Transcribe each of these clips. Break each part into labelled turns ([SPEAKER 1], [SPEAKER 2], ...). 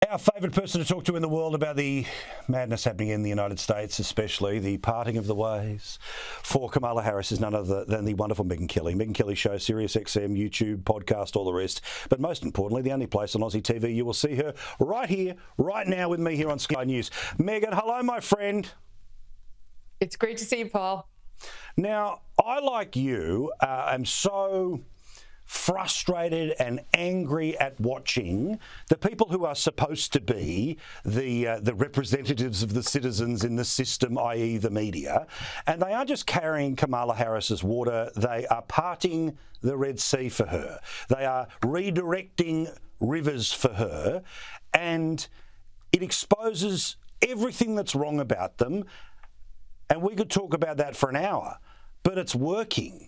[SPEAKER 1] Our favourite person to talk to in the world about the madness happening in the United States, especially the parting of the ways for Kamala Harris, is none other than the wonderful Megyn Kelly. Megyn Kelly Show, Sirius XM, YouTube, podcast, all the rest. But most importantly, the only place on Aussie TV you will see her right here, right now with me here on Sky News. Megyn, hello, my friend.
[SPEAKER 2] It's great to see you, Paul.
[SPEAKER 1] Now, I, like you, am so frustrated and angry at watching the people who are supposed to be the representatives of the citizens in the system, i.e. the media, and they are just carrying Kamala Harris's water. They are parting the Red Sea for her. They are redirecting rivers for her, and it exposes everything that's wrong about them. And we could talk about that for an hour, but it's working.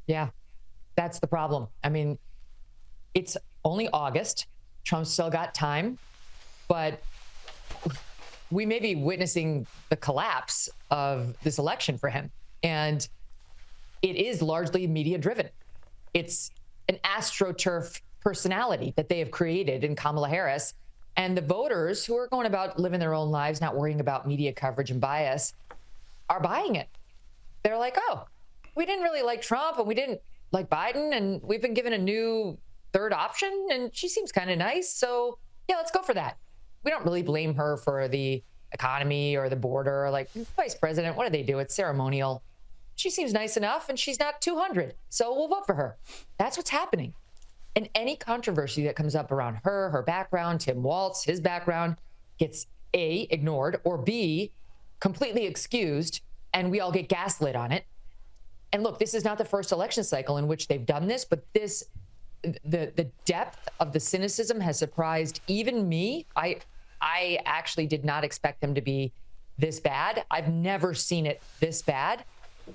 [SPEAKER 2] Yeah. That's the problem. I mean, it's only August. Trump's still got time, but we may be witnessing the collapse of this election for him. And it is largely media driven. It's an AstroTurf personality that they have created in Kamala Harris. And the voters who are going about living their own lives, not worrying about media coverage and bias, are buying it. They're like, oh, we didn't really like Trump and we didn't like Biden, and we've been given a new third option, and she seems kind of nice. So yeah, let's go for that. We don't really blame her for the economy or the border. Like, vice president, what do they do? It's ceremonial. She seems nice enough, and she's not 200. So we'll vote for her. That's what's happening. And any controversy that comes up around her, her background, Tim Walz, his background, gets A, ignored, or B, completely excused, and we all get gaslit on it. And look, this is not the first election cycle in which they've done this, but the depth of the cynicism has surprised even me. I actually did not expect them to be this bad. I've never seen it this bad.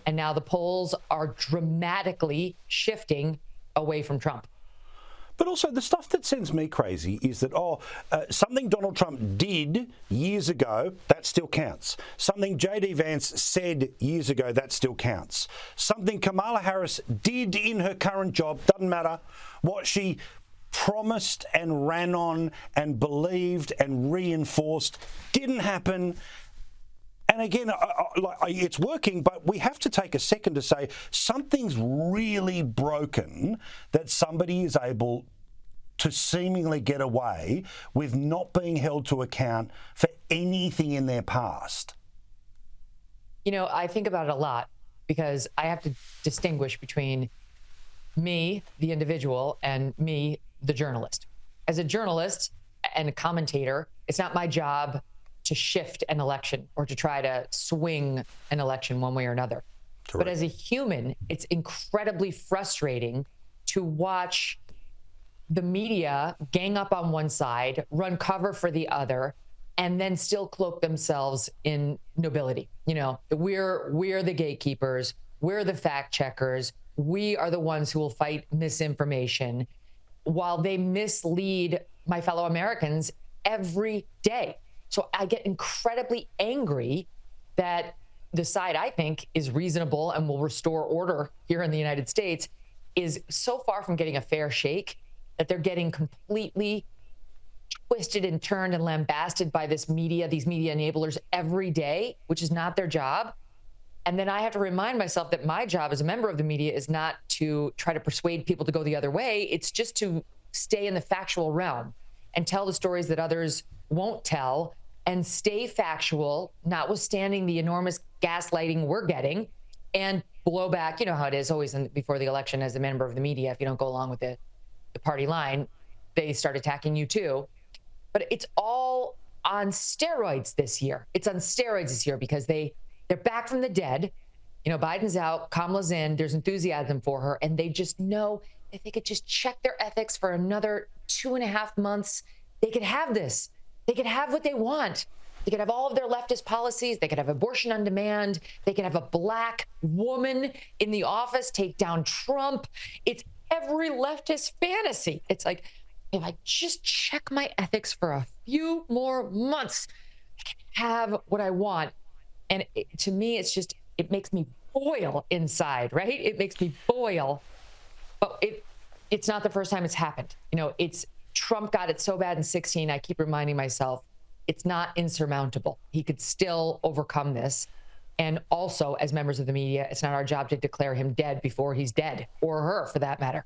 [SPEAKER 2] And now the polls are dramatically shifting away from Trump.
[SPEAKER 1] But also the stuff that sends me crazy is that, something Donald Trump did years ago, that still counts. Something J.D. Vance said years ago, that still counts. Something Kamala Harris did in her current job, doesn't matter. What she promised and ran on and believed and reinforced didn't happen. And again, it's working, but we have to take a second to say something's really broken that somebody is able to seemingly get away with not being held to account for anything in their past.
[SPEAKER 2] You know, I think about it a lot because I have to distinguish between me, the individual, and me, the journalist. As a journalist and a commentator, it's not my job to shift an election or to try to swing an election one way or another. Correct. But as a human, it's incredibly frustrating to watch the media gang up on one side, run cover for the other, and then still cloak themselves in nobility. You know, we're the gatekeepers, we're the fact checkers, we are the ones who will fight misinformation, while they mislead my fellow Americans every day. So I get incredibly angry that the side I think is reasonable and will restore order here in the United States is so far from getting a fair shake that they're getting completely twisted and turned and lambasted by this media, these media enablers every day, which is not their job. And then I have to remind myself that my job as a member of the media is not to try to persuade people to go the other way. It's just to stay in the factual realm and tell the stories that others won't tell and stay factual, notwithstanding the enormous gaslighting we're getting and blowback. You know how it is always before the election as a member of the media. If you don't go along with the party line, they start attacking you too. But it's all on steroids this year. It's on steroids this year because they're back from the dead. You know, Biden's out, Kamala's in, there's enthusiasm for her, and they just know if they could just check their ethics for another 2.5 months, they could have this. They could have what they want. They could have all of their leftist policies. They could have abortion on demand. They could have a black woman in the office take down Trump. It's every leftist fantasy. It's like, if I just check my ethics for a few more months, I can have what I want. And to me, it's just, it makes me boil inside, right? It makes me boil. But it's not the first time it's happened. You know, it's Trump got it so bad in 16, I keep reminding myself, it's not insurmountable. He could still overcome this. And also, as members of the media, it's not our job to declare him dead before he's dead, or her for that matter.